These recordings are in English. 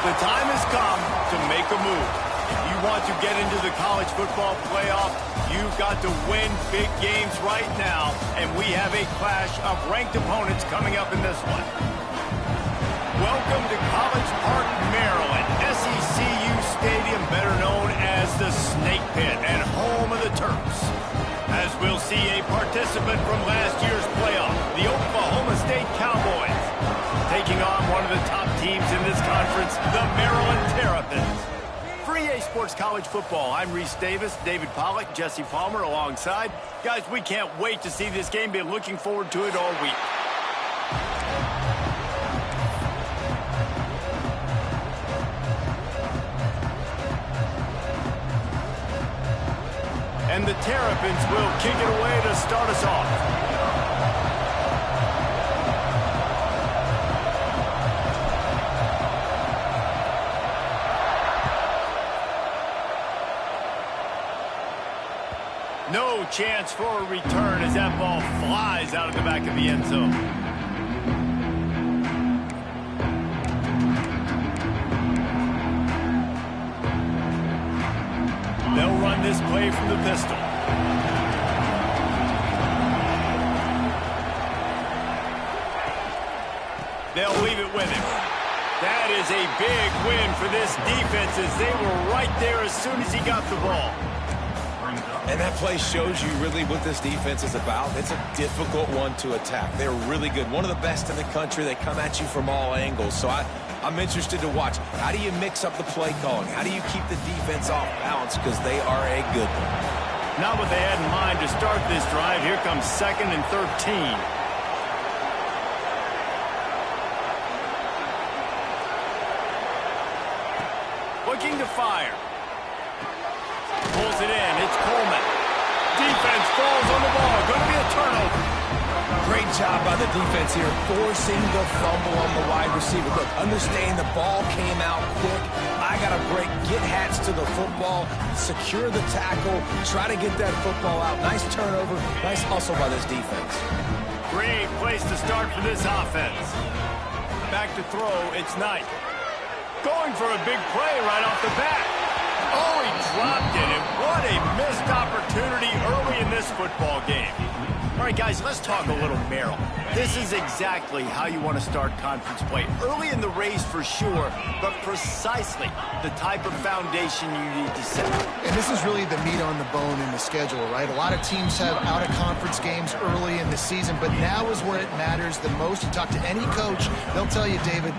The time has come to make a move. If you want to get into the college football playoff, you've got to win big games right now, and we have a clash of ranked opponents coming up in this one. Welcome to College Park, Maryland, SECU Stadium, better known as the Snake Pit and home of the Terps. As we'll see a participant from last year's playoff, the Oklahoma State Cowboys, taking on one of the top teams in this conference, the Maryland Terrapins. For EA Sports College Football, I'm Reese Davis, David Pollack, Jesse Palmer alongside. Guys, we can't wait to see this game. Been looking forward to it all week. And the Terrapins will kick it away to start us off. No chance for a return as that ball flies out of the back of the end zone. They'll run this play from the pistol. They'll leave it with him. That is a big win for this defense as they were right there as soon as he got the ball. And that play shows you really what this defense is about. It's a difficult one to attack. They're really good. One of the best in the country. They come at you from all angles. So I'm interested to watch. How do you mix up the play calling? How do you keep the defense off balance? Because they are a good one. Not what they had in mind to start this drive. Here comes 2nd and 13. Looking to fire. Pulls it in. It's Coleman. Defense falls on the ball. Going to be a turnover. Great job by the defense here, forcing the fumble on the wide receiver. Look, understand the ball came out quick. I got to break, get hats to the football, secure the tackle, try to get that football out. Nice turnover, nice hustle by this defense. Great place to start for this offense. Back to throw, it's Knight. Going for a big play right off the bat. Oh, he dropped it, and what a missed opportunity early in this football game. All right, guys, let's talk a little Maryland. This is exactly how you want to start conference play. Early in the race for sure, but precisely the type of foundation you need to set. And this is really the meat on the bone in the schedule, right? A lot of teams have out-of-conference games early in the season, but now is where it matters the most. You talk to any coach, they'll tell you, David,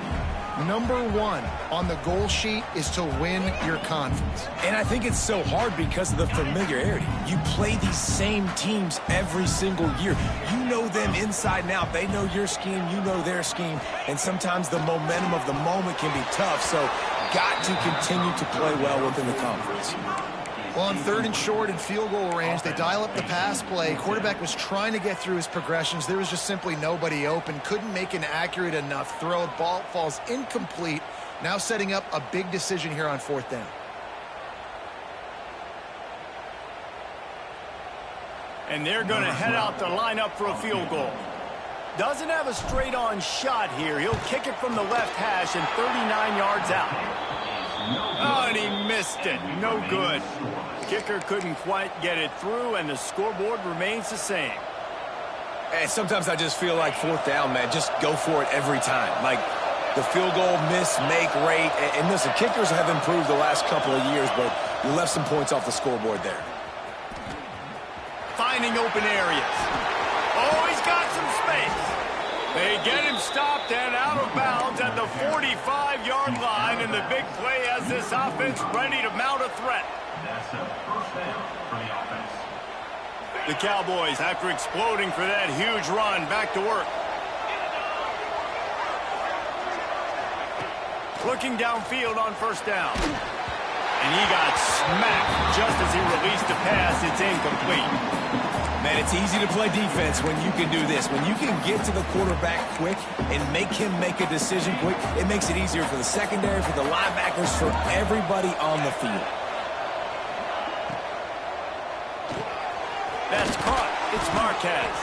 number one on the goal sheet is to win your conference. And I think it's so hard because of the familiarity. You play these same teams every single year. You know them inside and out. They know your scheme, you know their scheme, and sometimes the momentum of the moment can be tough, so got to continue to play well within the conference. Well, on 3rd and short and field goal range, they dial up the pass play. Quarterback was trying to get through his progressions. There was just simply nobody open. Couldn't make an accurate enough throw. Ball falls incomplete. Now setting up a big decision here on 4th down. And they're going to head out to line up for a field goal. Doesn't have a straight-on shot here. He'll kick it from the left hash and 39 yards out. Oh, and he missed it. No good. Kicker couldn't quite get it through, and the scoreboard remains the same. And sometimes I just feel like 4th down, man, just go for it every time. Like the field goal miss, make rate. And listen, kickers have improved the last couple of years, but you left some points off the scoreboard there. Finding open areas. Oh, he's got some space. They get him stopped and out of bounds at the 45-yard line, and the big play has this offense ready to mount a threat. That's a first down for the offense. The Cowboys, after exploding for that huge run, back to work. Looking downfield on 1st down. And he got smacked just as he released the pass. It's incomplete. Man, it's easy to play defense when you can do this. When you can get to the quarterback quick and make him make a decision quick, it makes it easier for the secondary, for the linebackers, for everybody on the field. That's caught. It's Marquez.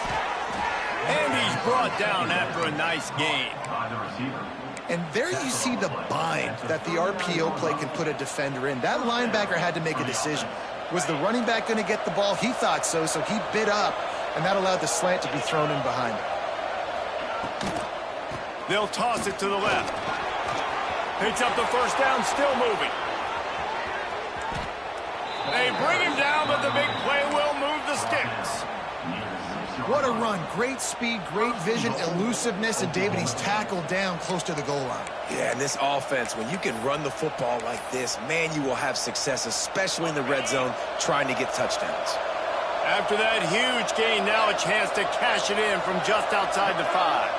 And he's brought down after a nice gain. By the receiver. And there you see the bind that the RPO play can put a defender in. That linebacker had to make a decision. Was the running back going to get the ball? He thought so, so he bit up, and that allowed the slant to be thrown in behind him. They'll toss it to the left. Picks up the first down, still moving. They bring him down, but the big play will move the sticks. What a run. Great speed, great vision, elusiveness, and David, he's tackled down close to the goal line. Yeah, and this offense, when you can run the football like this, man, you will have success, especially in the red zone, trying to get touchdowns. After that huge gain, now a chance to cash it in from just outside the 5.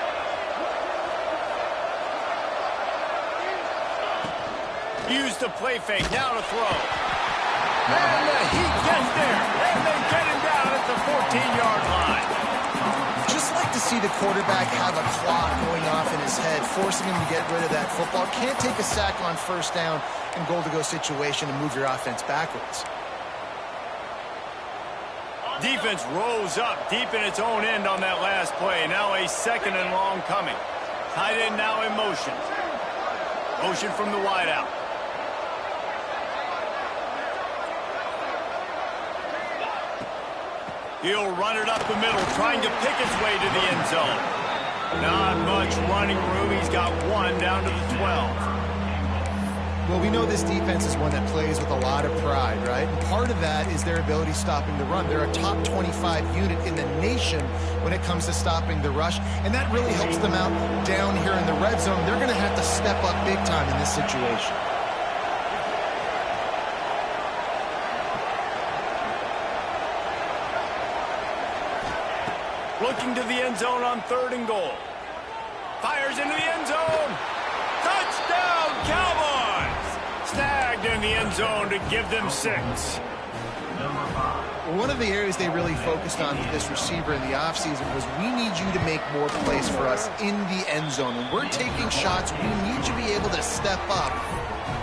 Use the play fake, now to throw. And he gets there, and they get him down at the 14-yard line. Just like to see the quarterback have a clock going off in his head, forcing him to get rid of that football. Can't take a sack on first down in goal-to-go situation and move your offense backwards. Defense rose up deep in its own end on that last play. Now a 2nd and long coming. Tight end now in motion. Motion from the wideout. He'll run it up the middle, trying to pick his way to the end zone. Not much running room. He's got 1 down to the 12. Well, we know this defense is one that plays with a lot of pride, right? And part of that is their ability stopping the run. They're a top 25 unit in the nation when it comes to stopping the rush, and that really helps them out down here in the red zone. They're going to have to step up big time in this situation. Looking to the end zone on 3rd and goal. Fires into the end zone. Touchdown, Cowboys! Snagged in the end zone to give them 6. One of the areas they really focused on with this receiver in the offseason was we need you to make more plays for us in the end zone. When we're taking shots, we need you to be able to step up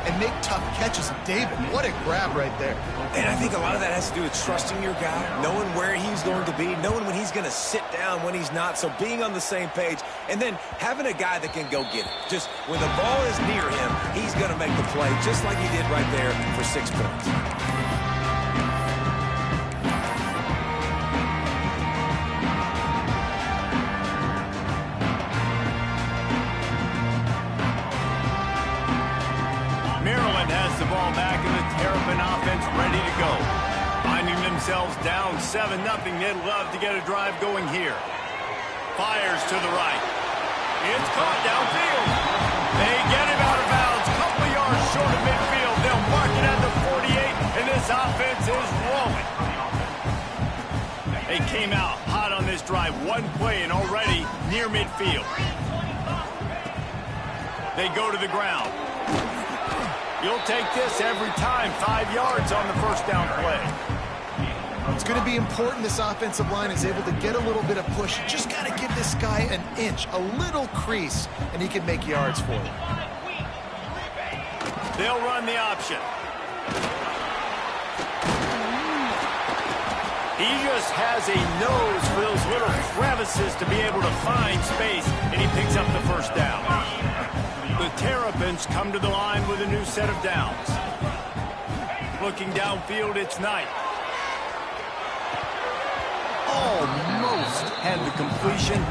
and make tough catches. David, what a grab right there. And I think a lot of that has to do with trusting your guy, knowing where he's going to be, knowing when he's going to sit down, when he's not, so being on the same page, and then having a guy that can go get it. Just when the ball is near him, he's going to make the play, just like he did right there for 6 points. Has the ball back in the Terrapin offense ready to go. Finding themselves down 7-0, they'd love to get a drive going here. Fires to the right. It's caught downfield. They get him out of bounds. Couple yards short of midfield. They'll mark it at the 48, and this offense is rolling. They came out hot on this drive. 1 play and already near midfield. They go to the ground. You'll take this every time. 5 yards on the first down play. It's going to be important this offensive line is able to get a little bit of push. You just got to give this guy an inch, a little crease, and he can make yards for it. They'll run the option. He just has a nose for those little crevices to be able to find space, and he picks up the first down. The Terrapins come to the line with a new set of downs. Looking downfield, it's Knight. Almost had the completion,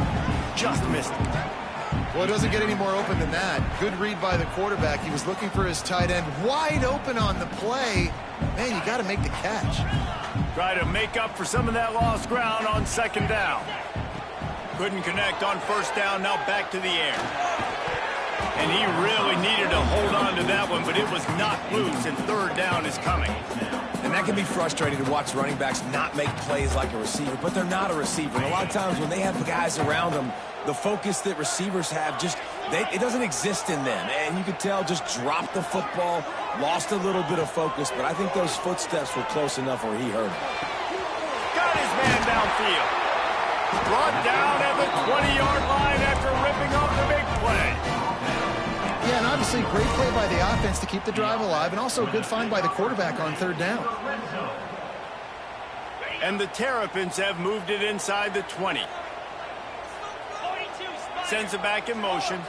just missed it. Well, it doesn't get any more open than that. Good read by the quarterback. He was looking for his tight end. Wide open on the play. Man, you got to make the catch. Try to make up for some of that lost ground on 2nd down. Couldn't connect on 1st down, now back to the air. And he really needed to hold on to that one, but it was knocked loose, and 3rd down is coming. And that can be frustrating to watch running backs not make plays like a receiver, but they're not a receiver. And a lot of times when they have guys around them, the focus that receivers have it doesn't exist in them. And you could tell just dropped the football, lost a little bit of focus, but I think those footsteps were close enough where he heard it. Got his man downfield. Brought down at the 20-yard line after ripping off the big play. Yeah, and obviously great play by the offense to keep the drive alive, and also a good find by the quarterback on 3rd down. And the Terrapins have moved it inside the 20. Sends it back in motion.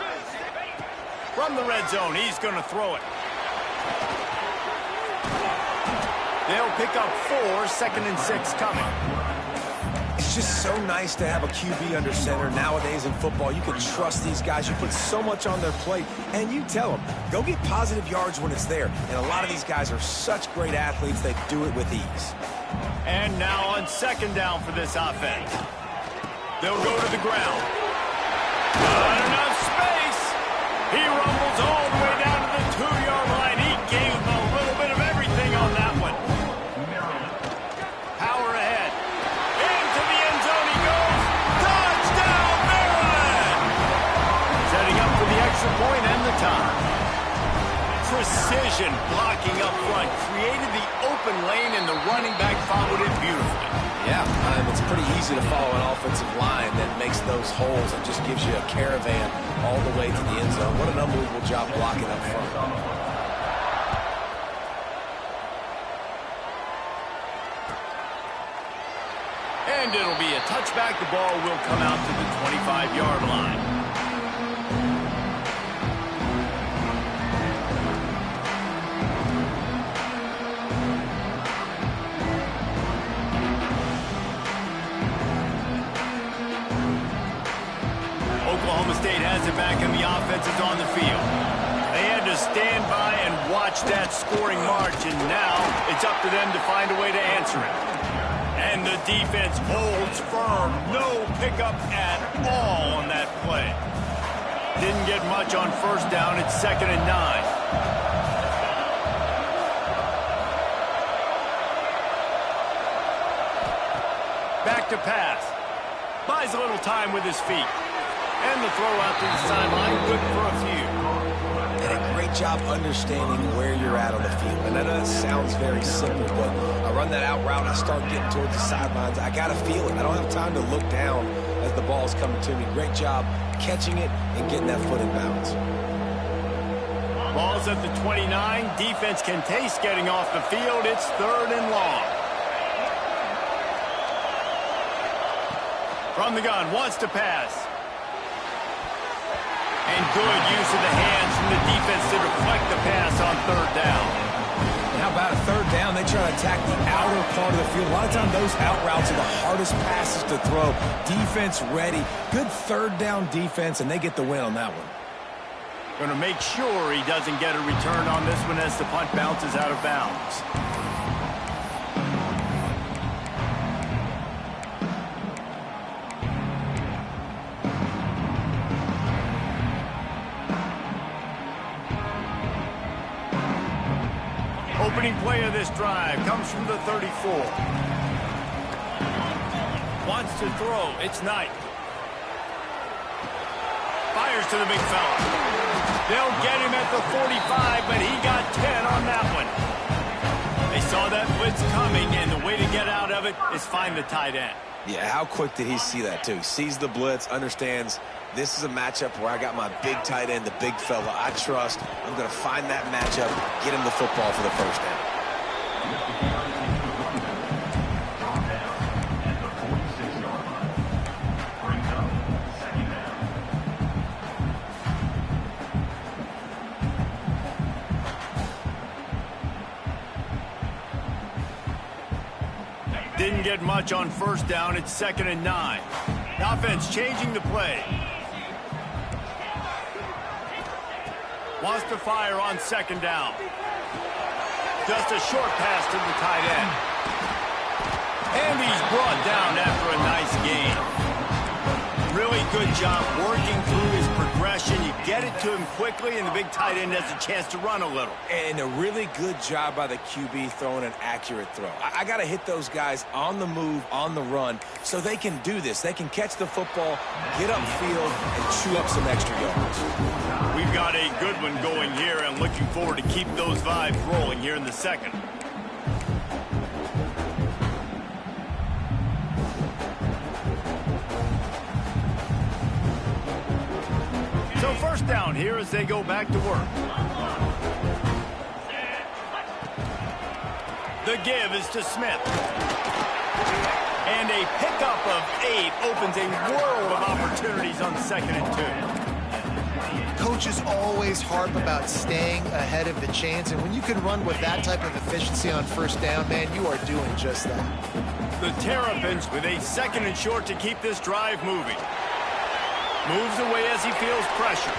From the red zone, he's going to throw it. They'll pick up 4, 2nd and 6 coming. It's just so nice to have a QB under center. Nowadays in football, you can trust these guys. You put so much on their plate, and you tell them, go get positive yards when it's there. And a lot of these guys are such great athletes, they do it with ease. And now on 2nd down for this offense. They'll go to the ground. Not enough space. He rumbles all the way down to the 2-yard line. He gave him a little bit of everything on that one. Power ahead. Into the end zone he goes. Touchdown, Maryland! Setting up for the extra point and the tie. Precision blocking up front. Created the open lane, and the running back followed it beautifully. Yeah, it's pretty easy to follow an offensive line that makes those holes and just gives you a caravan all the way to the end zone. What an unbelievable job blocking up front. And it'll be a touchback. The ball will come out to the 25-yard line. Oklahoma State has it back, and the offense is on the field. They had to stand by and watch that scoring march, and now it's up to them to find a way to answer it. And the defense holds firm. No pickup at all on that play. Didn't get much on 1st down. It's 2nd and 9. Back to pass. Buys a little time with his feet. And the throw out to the sideline, good for a few. And a great job understanding where you're at on the field. And I know that sounds very simple, but I run that out route, I start getting towards the sidelines. I got to feel it. I don't have time to look down as the ball's coming to me. Great job catching it and getting that foot in bounds. Ball's at the 29. Defense can taste getting off the field. It's 3rd and long. From the gun, wants to pass. And good use of the hands from the defense to deflect the pass on 3rd down. And how about a 3rd down? They try to attack the outer part of the field. A lot of times those out routes are the hardest passes to throw. Defense ready. Good 3rd down defense, and they get the win on that one. Going to make sure he doesn't get a return on this one as the punt bounces out of bounds. Opening play of this drive comes from the 34. Wants to throw. It's Knight. Fires to the big fella. They'll get him at the 45, but he got 10 on that one. They saw that blitz coming, and the way to get out of it is find the tight end. Yeah, how quick did he see that, too? He sees the blitz, understands this is a matchup where I got my big tight end, the big fella I trust. I'm going to find that matchup, get him the football for the 1st down. Didn't get much on 1st down. It's 2nd and 9. The offense changing the play. Wants to fire on 2nd down. Just a short pass to the tight end. And he's brought down after a nice gain. Really good job working through his progression. You get it to him quickly, and the big tight end has a chance to run a little. And a really good job by the QB throwing an accurate throw. I got to hit those guys on the move, on the run, so they can do this. They can catch the football, get upfield, and chew up some extra yards. We've got a good one going here, and looking forward to keep those vibes rolling here in the 2nd. So 1st down here as they go back to work. The give is to Smith. And a pickup of 8 opens a world of opportunities on 2nd and 2. coaches always harp about staying ahead of the chains, and when you can run with that type of efficiency on first down, man, you are doing just that. The Terrapins with a 2nd and short to keep this drive moving. Moves away as he feels pressure.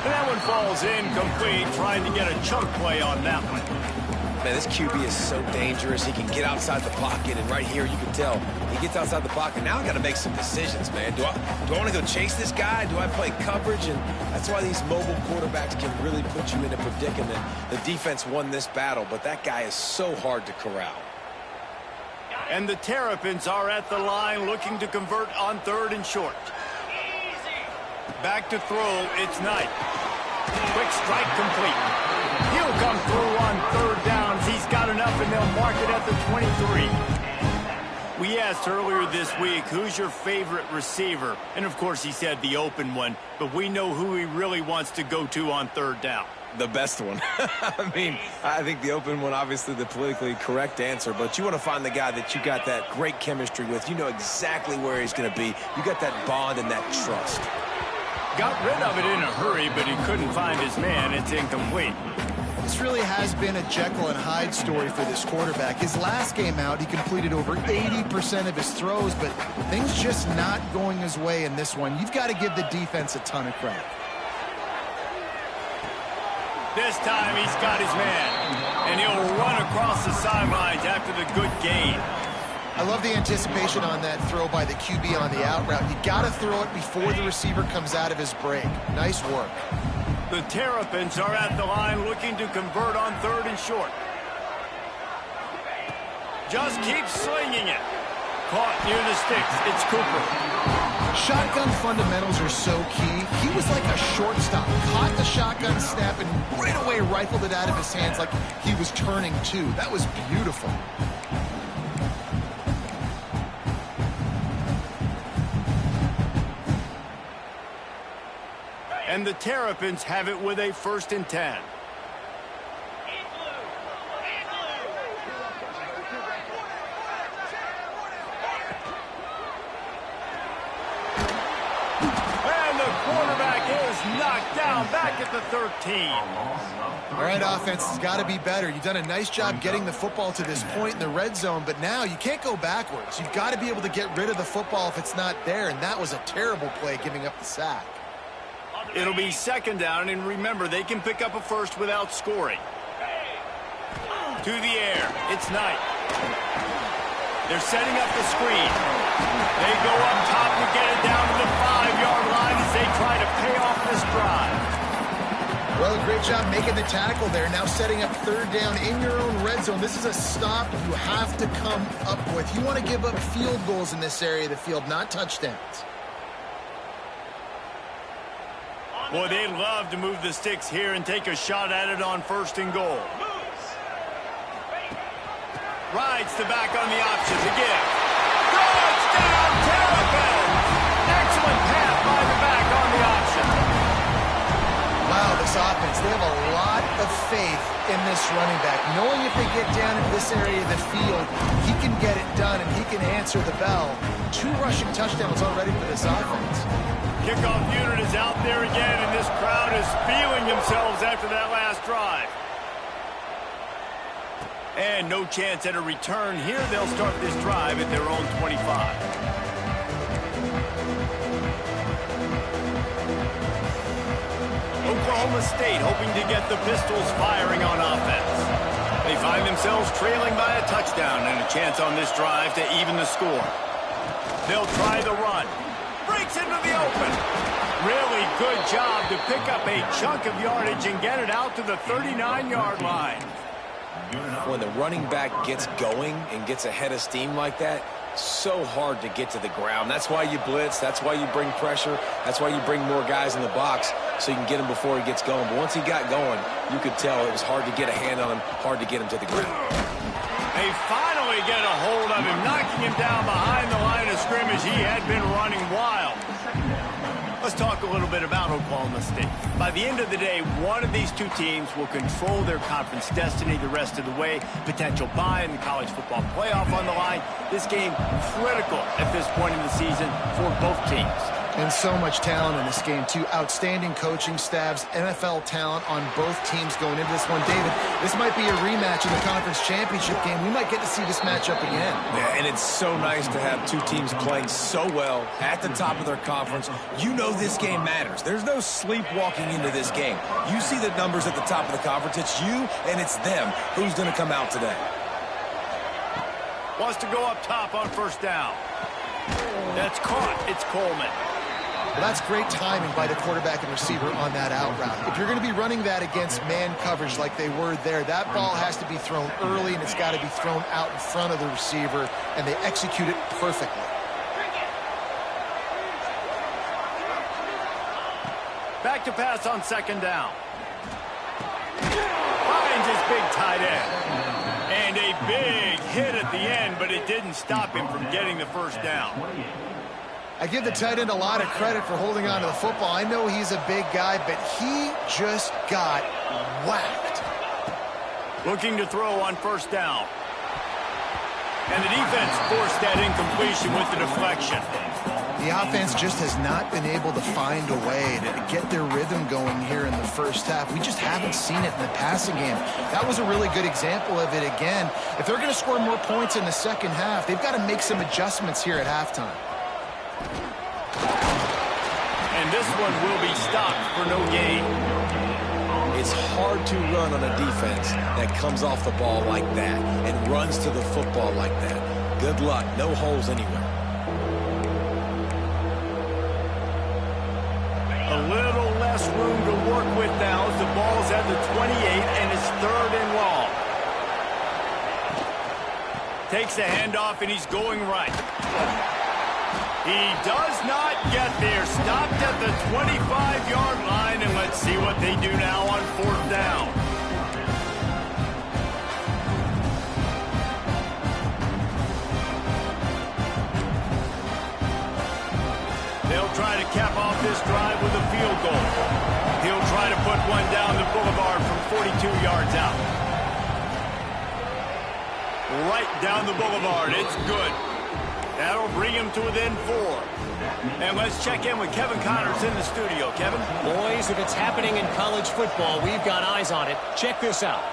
And that one falls incomplete, trying to get a chunk play on that one. Man, this QB is so dangerous. He can get outside the pocket, and right here you can tell he gets outside the pocket. Now I got to make some decisions, man. Do I want to go chase this guy? Do I play coverage? And that's why these mobile quarterbacks can really put you in a predicament. The defense won this battle, but that guy is so hard to corral. And the Terrapins are at the line looking to convert on 3rd and short. Back to throw, it's Knight. Quick strike complete. He'll come through on 3rd downs. He's got enough, and they'll mark it at the 23. We asked earlier this week, who's your favorite receiver? And, of course, he said the open one, but we know who he really wants to go to on 3rd down. The best one. I mean, I think the open one, obviously the politically correct answer, but you want to find the guy that you got that great chemistry with. You know exactly where he's going to be. You got that bond and that trust. Got rid of it in a hurry, but he couldn't find his man. It's incomplete. This really has been a Jekyll and Hyde story for this quarterback. His last game out, he completed over 80% of his throws, but things just not going his way in this one. You've got to give the defense a ton of credit. This time he's got his man, and he'll run across the sidelines after the good gain. I love the anticipation on that throw by the QB on the out route. You got to throw it before the receiver comes out of his break. Nice work. The Terrapins are at the line looking to convert on 3rd and short. Just keep slinging it. Caught near the sticks. It's Cooper. Shotgun fundamentals are so key. He was like a shortstop. Caught the shotgun snap and right away rifled it out of his hands like he was turning two. That was beautiful. And the Terrapins have it with a 1st and 10. And the quarterback is knocked down back at the 13. All right, offense has got to be better. You've done a nice job getting the football to this point in the red zone, but now you can't go backwards. You've got to be able to get rid of the football if it's not there, and that was a terrible play giving up the sack. It'll be 2nd down, and remember, they can pick up a first without scoring. To the air, it's Knight. They're setting up the screen. They go up top to get it down to the 5-yard line as they try to pay off this drive. Well, great job making the tackle there. Now setting up 3rd down in your own red zone. This is a stop you have to come up with. You want to give up field goals in this area of the field, not touchdowns. Boy, they'd love to move the sticks here and take a shot at it on 1st and goal. Rides the back on the option to give. Touchdown, Terrapins! Excellent pass by the back on the option. Wow, this offense, they have a lot of faith in this running back. Knowing if they get down in this area of the field, he can get it done and he can answer the bell. 2 rushing touchdowns already for this offense. Kickoff unit is out there again, and this crowd is feeling themselves after that last drive. And no chance at a return here. They'll start this drive at their own 25. Oklahoma State hoping to get the Pistols firing on offense. They find themselves trailing by a touchdown and a chance on this drive to even the score. They'll try the run. Breaks into the open. Really good job to pick up a chunk of yardage and get it out to the 39-yard line. When the running back gets going and gets ahead of steam like that, so hard to get to the ground. That's why you blitz. That's why you bring pressure. That's why you bring more guys in the box so you can get him before he gets going. But once he got going, you could tell it was hard to get a hand on him, hard to get him to the ground. They finally get a hold of him, knocking him down behind the line of scrimmage. He had been running wild. Let's talk a little bit about Oklahoma State. By the end of the day, one of these two teams will control their conference destiny the rest of the way. Potential bye in the college football playoff on the line. This game critical at this point in the season for both teams. And so much talent in this game, too. Outstanding coaching staffs, NFL talent on both teams going into this one. David, this might be a rematch in the conference championship game. We might get to see this matchup again. Yeah, and it's so nice to have two teams playing so well at the top of their conference. You know this game matters. There's no sleepwalking into this game. You see the numbers at the top of the conference. It's you and it's them. Who's going to come out today? Wants to go up top on first down. That's caught. It's Coleman. Well, that's great timing by the quarterback and receiver on that out route. If you're going to be running that against man coverage like they were there, that ball has to be thrown early, and it's got to be thrown out in front of the receiver, and they execute it perfectly. Back to pass on second down. Finds his big tight end. And a big hit at the end, but it didn't stop him from getting the first down. I give the tight end a lot of credit for holding on to the football. I know he's a big guy, but he just got whacked. Looking to throw on first down. And the defense forced that incompletion with the deflection. The offense just has not been able to find a way to get their rhythm going here in the first half. We just haven't seen it in the passing game. That was a really good example of it again. If they're going to score more points in the second half, they've got to make some adjustments here at halftime. And this one will be stopped for no gain. It's hard to run on a defense that comes off the ball like that and runs to the football like that. Good luck. No holes anywhere. A little less room to work with now as the ball's at the 28 and it's third and long. Takes the handoff and he's going right. He does not get there. Stopped at the 25-yard line, and let's see what they do now on fourth down. They'll try to cap off this drive with a field goal. He'll try to put one down the boulevard from 42 yards out. Right down the boulevard. It's good. That'll bring him to within 4. And let's check in with Kevin Connors in the studio. Kevin? Boys, if it's happening in college football, we've got eyes on it. Check this out.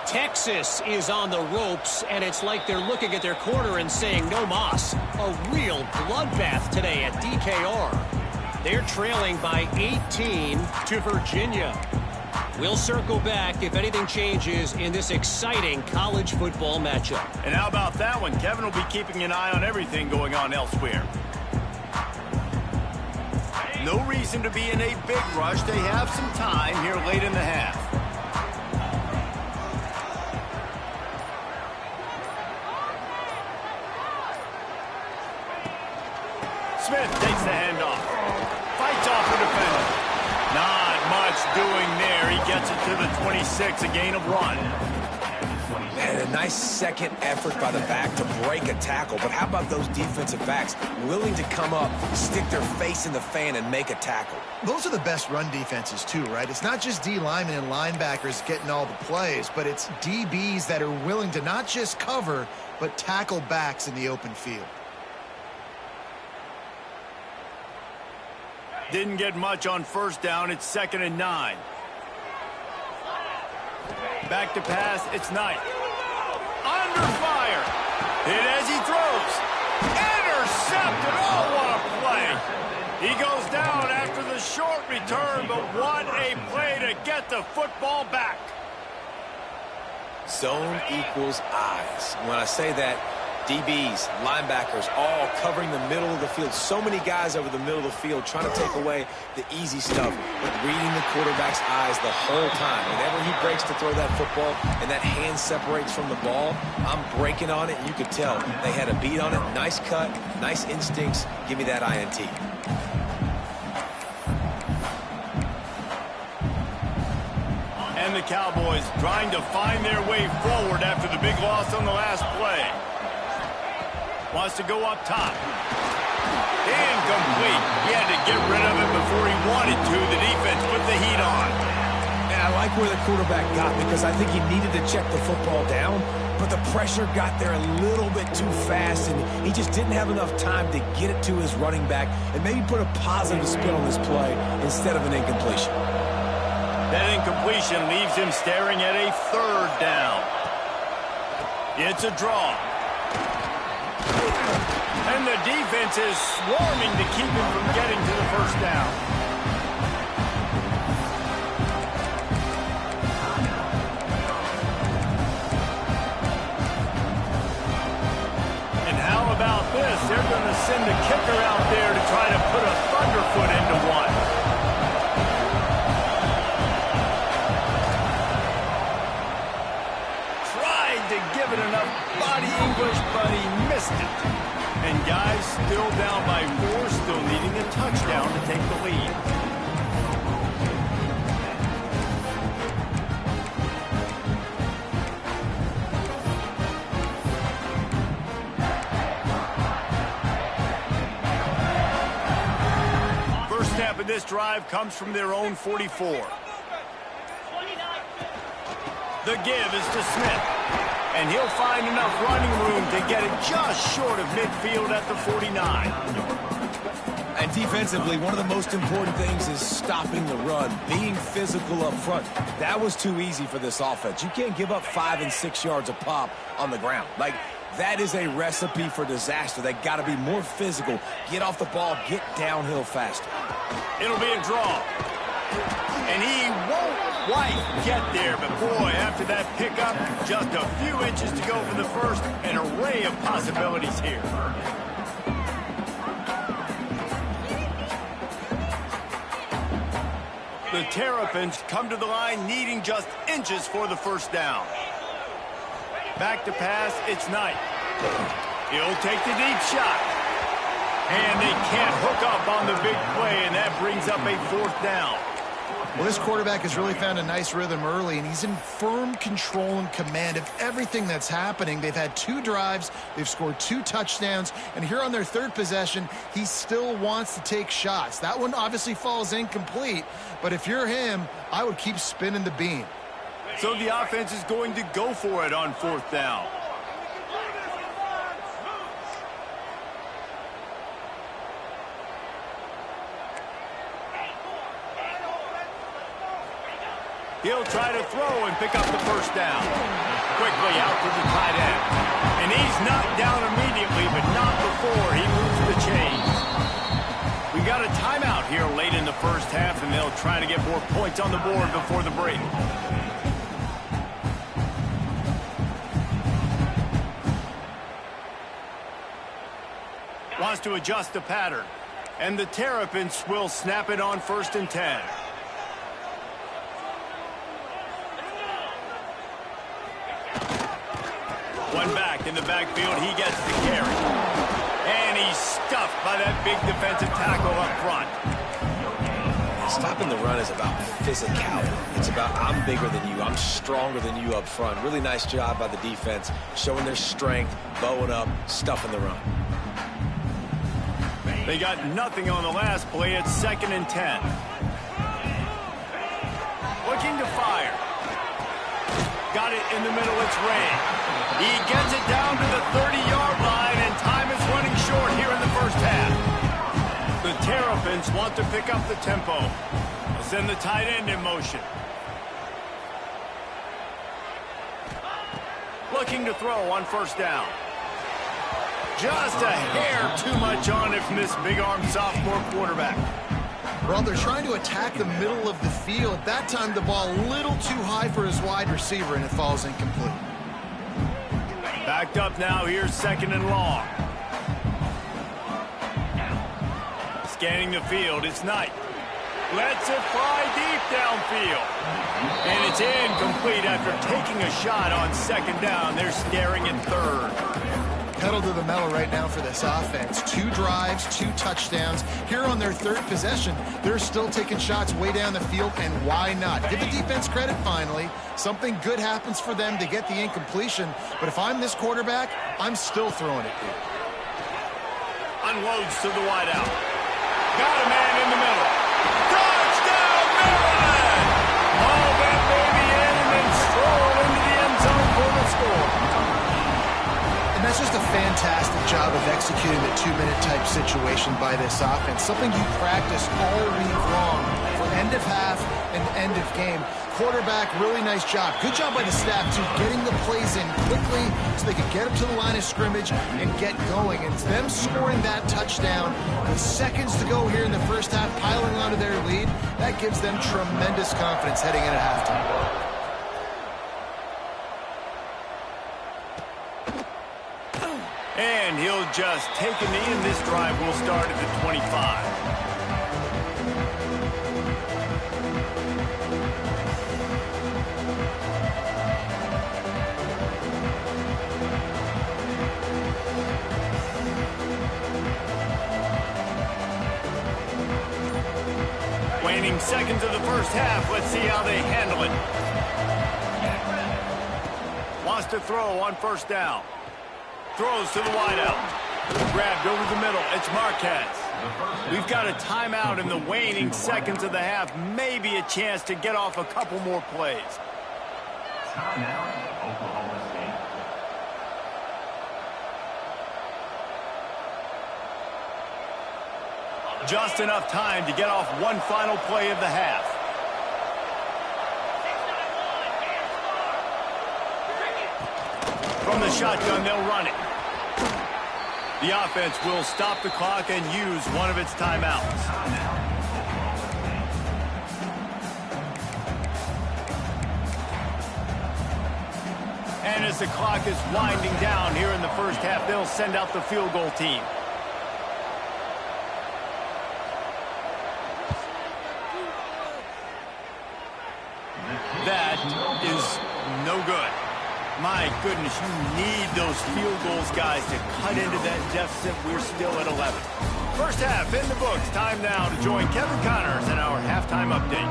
Texas is on the ropes, and it's like they're looking at their corner and saying, no mas. A real bloodbath today at DKR. They're trailing by 18 to Virginia. We'll circle back if anything changes in this exciting college football matchup. And how about that one? Kevin will be keeping an eye on everything going on elsewhere. No reason to be in a big rush. They have some time here late in the half. Smith takes the handoff. Fights off the defender. Not much doing there. He gets it to the 26, a gain of 1. And a nice second effort by the back to break a tackle. But how about those defensive backs willing to come up, stick their face in the fan, and make a tackle? Those are the best run defenses, too, right? It's not just D linemen and linebackers getting all the plays, but it's DBs that are willing to not just cover, but tackle backs in the open field. Didn't get much on first down. It's 2nd and 9. Back to pass. It's Knight. Under fire. Hit as he throws. Intercepted. Oh, what a play. He goes down after the short return, but what a play to get the football back. Zone equals eyes. When I say that, DBs, linebackers, all covering the middle of the field. So many guys over the middle of the field trying to take away the easy stuff, but reading the quarterback's eyes the whole time. Whenever he breaks to throw that football and that hand separates from the ball, I'm breaking on it, and you could tell they had a beat on it. Nice cut, nice instincts. Give me that INT. And the Cowboys trying to find their way forward after the big loss on the last play. Wants to go up top. Incomplete. He had to get rid of it before he wanted to. The defense put the heat on. And I I like where the quarterback got because I think he needed to check the football down, but the pressure got there a little bit too fast, and he just didn't have enough time to get it to his running back and maybe put a positive spin on this play instead of an incompletion. That incompletion leaves him staring at a third down. It's a draw. And the defense is swarming to keep him from getting to the first down. And how about this? They're going to send the kicker out there to try to put a thunderfoot into one. Tried to give it enough body English, but he missed it. And guys still down by 4, still needing a touchdown to take the lead. First snap of this drive comes from their own 44. The give is to Smith. And he'll find enough running room to get it just short of midfield at the 49. And defensively, one of the most important things is stopping the run, being physical up front. That was too easy for this offense. You can't give up 5 and 6 yards a pop on the ground. Like, that is a recipe for disaster. They got to be more physical, get off the ball, get downhill faster. It'll be a draw. And he won't quite get there, but boy, after that pickup, just a few inches to go for the first, an array of possibilities here. The Terrapins come to the line needing just inches for the first down. Back to pass, it's Knight. He'll take the deep shot. And they can't hook up on the big play, and that brings up a 4th down. Well, this quarterback has really found a nice rhythm early, and he's in firm control and command of everything that's happening. They've had 2 drives, they've scored 2 touchdowns, and here on their 3rd possession, he still wants to take shots. That one obviously falls incomplete, but if you're him, I would keep spinning the beam. So the offense is going to go for it on 4th down. He'll try to throw and pick up the first down. Quickly out to the tight end. And he's knocked down immediately, but not before he moves the chains. We got a timeout here late in the first half, and they'll try to get more points on the board before the break. Wants to adjust the pattern. And the Terrapins will snap it on 1st and 10. One back in the backfield, he gets the carry. And he's stuffed by that big defensive tackle up front. Stopping the run is about physicality. It's about I'm bigger than you, I'm stronger than you up front. Really nice job by the defense, showing their strength, bowing up, stuffing the run. They got nothing on the last play. It's 2nd and 10. Looking to fire. Got it in the middle, it's Ray. He gets it down to the 30-yard line, and time is running short here in the first half. The Terrapins want to pick up the tempo. They'll send the tight end in motion. Looking to throw on 1st down. Just a hair too much on it from this big-armed sophomore quarterback. Well, they're trying to attack the middle of the field. That time the ball a little too high for his wide receiver, and it falls incomplete. Backed up now, here's 2nd and long. Scanning the field, it's Knight. Lets it fly deep downfield. And it's incomplete after taking a shot on 2nd down. They're staring at 3rd. Pedal to the metal right now for this offense. 2 drives, 2 touchdowns. Here on their 3rd possession, they're still taking shots way down the field, and why not? Give the defense credit finally. Something good happens for them to get the incompletion, but if I'm this quarterback, I'm still throwing it here. Unloads to the wideout. Got a man in the middle. Touchdown, Maryland! Oh, that That's just a fantastic job of executing the 2-minute type situation by this offense. Something you practice all week long for end of half and end of game. Quarterback, really nice job. Good job by the staff, too, getting the plays in quickly so they could get up to the line of scrimmage and get going. And them scoring that touchdown with seconds to go here in the first half, piling onto their lead, that gives them tremendous confidence heading in at halftime. And he'll just take a knee, and this drive will start at the 25. Waning seconds of the first half. Let's see how they handle it. Wants to throw on first down. Throws to the wideout. Grabbed over the middle. It's Marquez. We've got a timeout in the waning seconds of the half. Maybe a chance to get off a couple more plays. Timeout, Oklahoma State. Just enough time to get off one final play of the half. From the shotgun, they'll run it. The offense will stop the clock and use one of its timeouts. And as the clock is winding down here in the first half, they'll send out the field goal team. That is no good. My goodness, you need those field goals, guys, to cut into that deficit. We're still at 11. First half in the books. Time now to join Kevin Connors in our halftime update.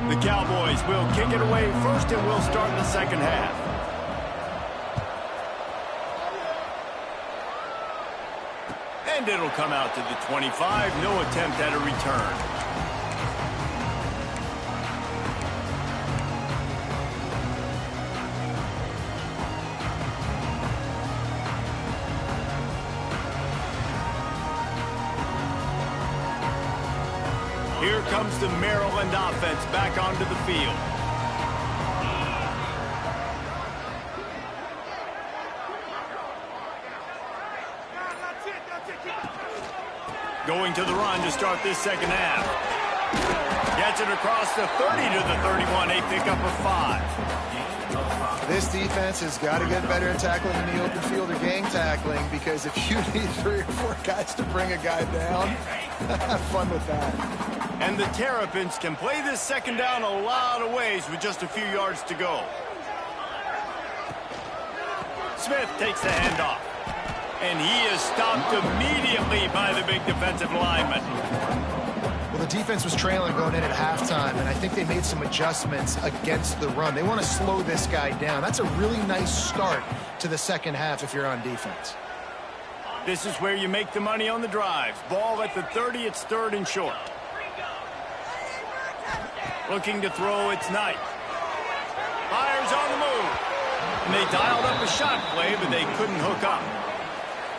The Cowboys will kick it away first, and we'll start the second half. And it'll come out to the 25. No attempt at a return. Here comes the Maryland offense back onto the field. Going to the run to start this second half. Gets it across the 30 to the 31. A pickup of 5. This defense has got to get better at tackling in the open field or gang tackling, because if you need 3 or 4 guys to bring a guy down, have fun with that. And the Terrapins can play this second down a lot of ways with just a few yards to go. Smith takes the handoff. And he is stopped immediately by the big defensive lineman. Well, the defense was trailing going in at halftime, and I think they made some adjustments against the run. They want to slow this guy down. That's a really nice start to the second half if you're on defense. This is where you make the money on the drives. Ball at the 30, it's 3rd and short. Looking to throw, it's Knight. Fires on the move. And they dialed up a shot play, but they couldn't hook up.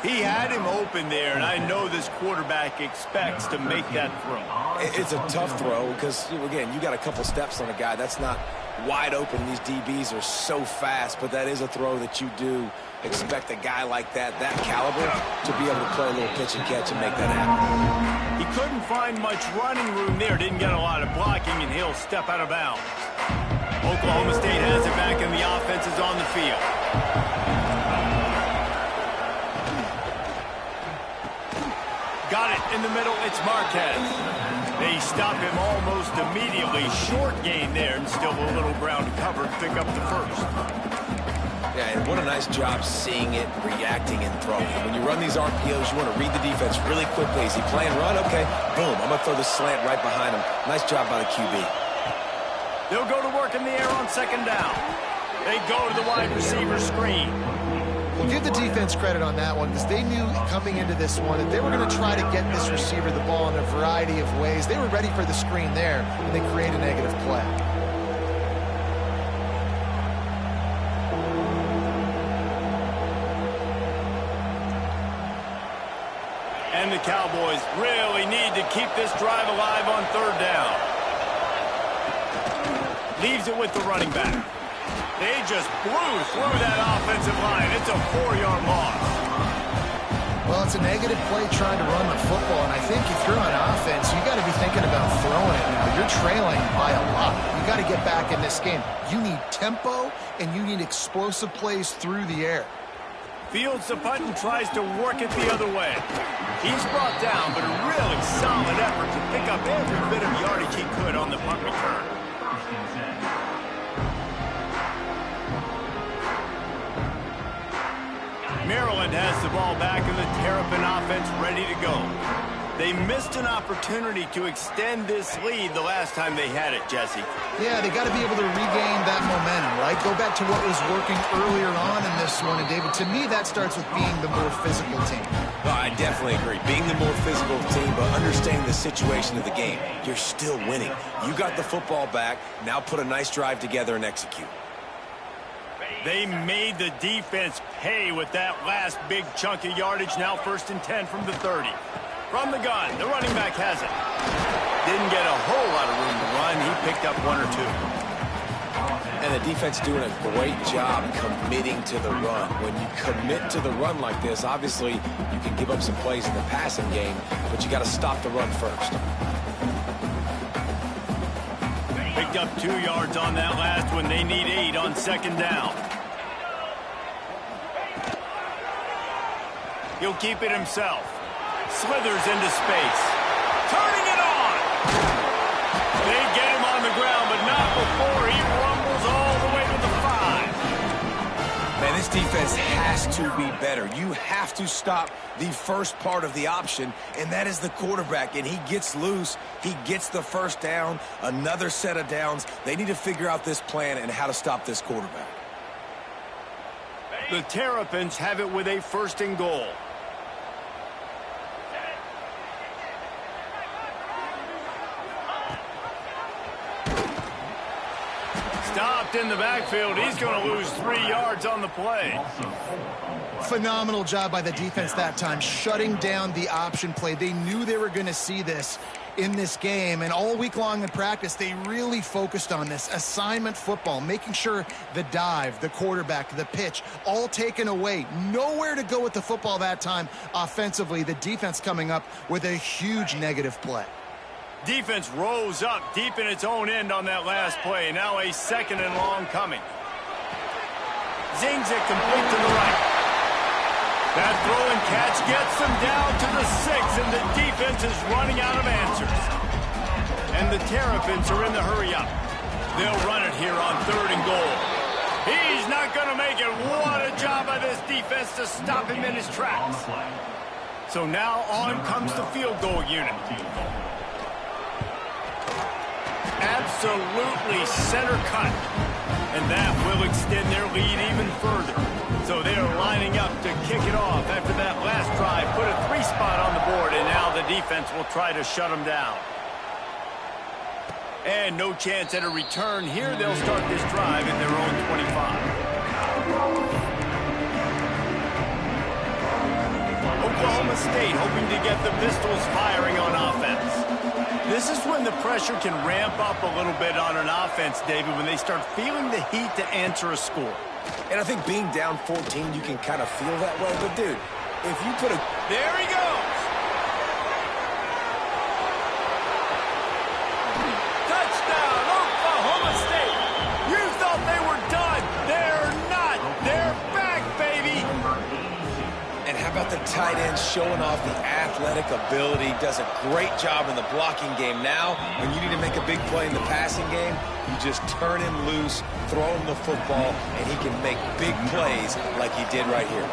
He had him open there, and I know this quarterback expects to make that throw. It's a tough throw because, again, you got a couple steps on a guy. That's not wide open. These DBs are so fast, but that is a throw that you do expect a guy like that caliber, to be able to play a little pitch and catch and make that happen. He couldn't find much running room there. Didn't get a lot of blocking, and he'll step out of bounds. Oklahoma State has it back, and the offense is on the field. Got it in the middle. It's Marquez. They stop him almost immediately. Short gain there, and still a little ground covered. Pick up the first. Yeah, and what a nice job seeing it, reacting, and throwing. When you run these RPOs, you want to read the defense really quickly. Is he playing run? Okay, boom. I'm going to throw the slant right behind him. Nice job by the QB. They'll go to work in the air on second down. They go to the wide receiver screen. Well, give the defense credit on that one, because they knew coming into this one that they were going to try to get this receiver the ball in a variety of ways. They were ready for the screen there, and they create a negative play. And the Cowboys really need to keep this drive alive on third down. Leaves it with the running back. They just blew through that offensive line. It's a 4-yard loss. Well, it's a negative play trying to run the football, and I think if you're on offense, you got to be thinking about throwing it now. You're trailing by a lot. You got to get back in this game. You need tempo, and you need explosive plays through the air. Fields the punt and tries to work it the other way. He's brought down, but a really solid effort to pick up every bit of yardage he could on the punt return. Maryland has the ball back and the Terrapin offense ready to go. They missed an opportunity to extend this lead the last time they had it, Jesse. Yeah, they got to be able to regain that momentum, right? Go back to what was working earlier on in this one. And, David, to me, that starts with being the more physical team. No, I definitely agree. Being the more physical team, but understanding the situation of the game. You're still winning. You got the football back. Now put a nice drive together and execute. They made the defense pay with that last big chunk of yardage. Now 1st and 10 from the 30. From the gun, the running back has it. Didn't get a whole lot of room to run. He picked up 1 or 2. And the defense doing a great job committing to the run. When you commit to the run like this, obviously you can give up some plays in the passing game, but you got to stop the run first. Picked up 2 yards on that last one. They need 8 on 2nd down. He'll keep it himself. Slithers into space. Turning it on! They get him on the ground, but not before he rumbles all the way to the 5. Man, this defense has to be better. You have to stop the first part of the option, and that is the quarterback. And he gets loose. He gets the 1st down, another set of downs. They need to figure out this plan and how to stop this quarterback. The Terrapins have it with a 1st and goal. Stopped in the backfield. He's going to lose 3 yards on the play. Phenomenal job by the defense that time, shutting down the option play. They knew they were going to see this in this game, and all week long in practice, they really focused on this assignment football, making sure the dive, the quarterback, the pitch, all taken away. Nowhere to go with the football that time offensively. The defense coming up with a huge negative play. Defense rose up deep in its own end on that last play. Now a 2nd and long coming. Zings it complete to the right. That throw and catch gets them down to the 6, and the defense is running out of answers. And the Terrapins are in the hurry up. They'll run it here on 3rd and goal. He's not going to make it. What a job by this defense to stop him in his tracks. So now on comes the field goal unit. Absolutely center cut. And that will extend their lead even further. So they are lining up to kick it off after that last drive. Put a 3-spot on the board, and now the defense will try to shut them down. And no chance at a return here. They'll start this drive at their own 25. Oklahoma State hoping to get the Pistols firing on offense. This is when the pressure can ramp up a little bit on an offense, David, when they start feeling the heat to answer a score. And I think being down 14, you can kind of feel that way. But, dude, if you put a... There he goes! Touchdown, Oklahoma State! You thought they were done. They're not. They're back, baby! And how about the tight end showing off the athletic ability? Does a great job in the blocking game. Now, when you need to make a big play in the passing game, you just turn him loose, throw him the football, and he can make big plays like he did right here.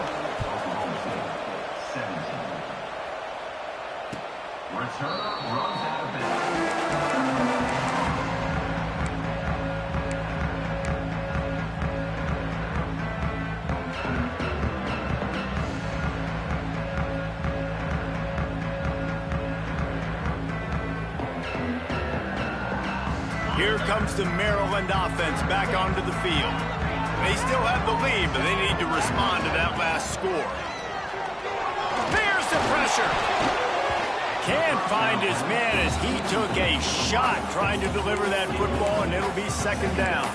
Return runs out of bounds. Here comes the Maryland offense back onto the field. They still have the lead, but they need to respond to that last score. There's the pressure. Can't find his man as he took a shot trying to deliver that football, and it'll be second down.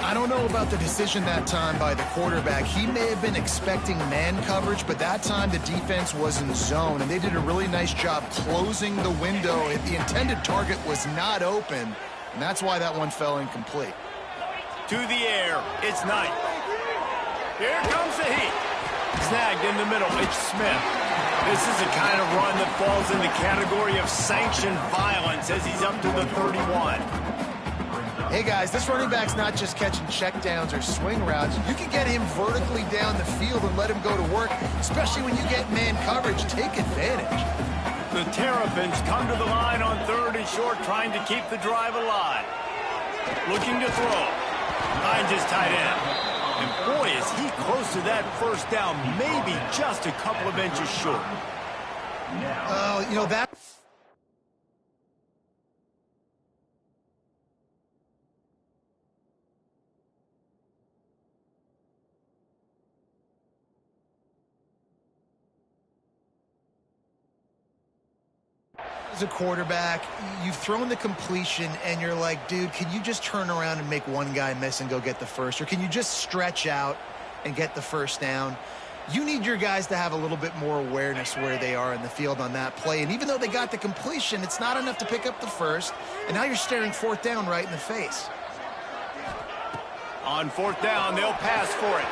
I don't know about the decision that time by the quarterback. He may have been expecting man coverage, but that time the defense was in zone, and they did a really nice job closing the window. The intended target was not open, and that's why that one fell incomplete. To the air, it's Knight. Here comes the heat. Snagged in the middle, it's Smith. This is the kind of run that falls in the category of sanctioned violence as he's up to the 31. Hey, guys, this running back's not just catching checkdowns or swing routes. You can get him vertically down the field and let him go to work, especially when you get man coverage. Take advantage. The Terrapins come to the line on 3rd and short, trying to keep the drive alive. Looking to throw. Finds his tight end. And boy, is he close to that first down, maybe just a couple of inches short. Oh, you know, that... As a quarterback, you've thrown the completion, and you're like, dude, can you just turn around and make one guy miss and go get the first? Or can you just stretch out and get the first down? You need your guys to have a little bit more awareness where they are in the field on that play. And even though they got the completion, it's not enough to pick up the first. And now you're staring 4th down right in the face. On 4th down, they'll pass for it.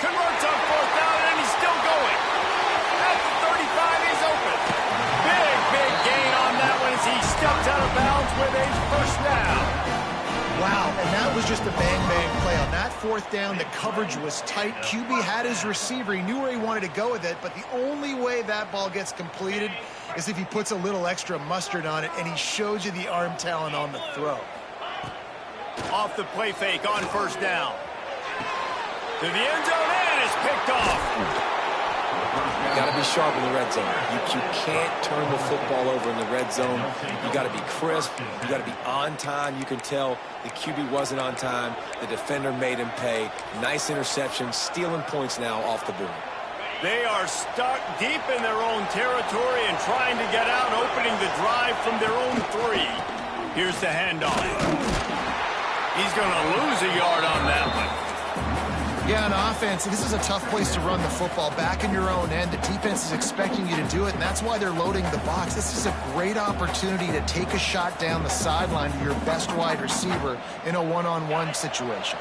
Converts on 4th down, and he's still going. At the 35, he's open. Big gain on that one as he stepped out of bounds with a first down. Wow, and that was just a bang-bang play. On that 4th down, the coverage was tight. QB had his receiver. He knew where he wanted to go with it, but the only way that ball gets completed is if he puts a little extra mustard on it, and he shows you the arm talent on the throw. Off the play fake on 1st down. To the end zone, and it's picked off. You got to be sharp in the red zone. You can't turn the football over in the red zone. You got to be crisp. You got to be on time. You can tell the QB wasn't on time. The defender made him pay. Nice interception, stealing points now off the board. They are stuck deep in their own territory and trying to get out, opening the drive from their own 3. Here's the handoff. He's going to lose a yard on that one. Yeah, on offense, this is a tough place to run the football. Back in your own end, the defense is expecting you to do it, and that's why they're loading the box. This is a great opportunity to take a shot down the sideline to your best wide receiver in a one-on-one situation.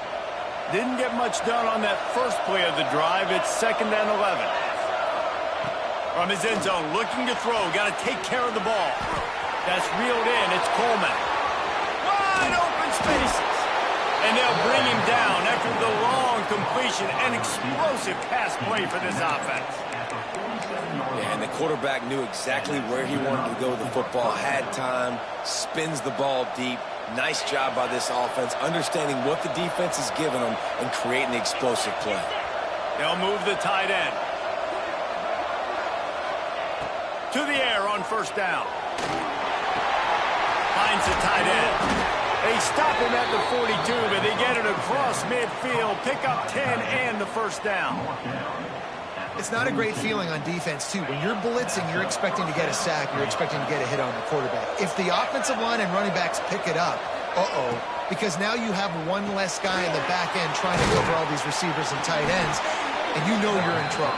Didn't get much done on that first play of the drive. It's 2nd and 11. From his end zone, looking to throw. Got to take care of the ball. That's reeled in. It's Coleman. Wide open spaces. And they'll bring him down after the long completion. An explosive pass play for this offense. Yeah, and the quarterback knew exactly where he wanted to go with the football, had time, spins the ball deep. Nice job by this offense, understanding what the defense is giving them and creating the explosive play. They'll move the tight end. To the air on 1st down. Finds the tight end. They stop him at the 42, but they get it across midfield. Pick up 10 and the first down. It's not a great feeling on defense, too. When you're blitzing, you're expecting to get a sack. You're expecting to get a hit on the quarterback. If the offensive line and running backs pick it up, because now you have one less guy in the back end trying to cover all these receivers and tight ends, and you know you're in trouble.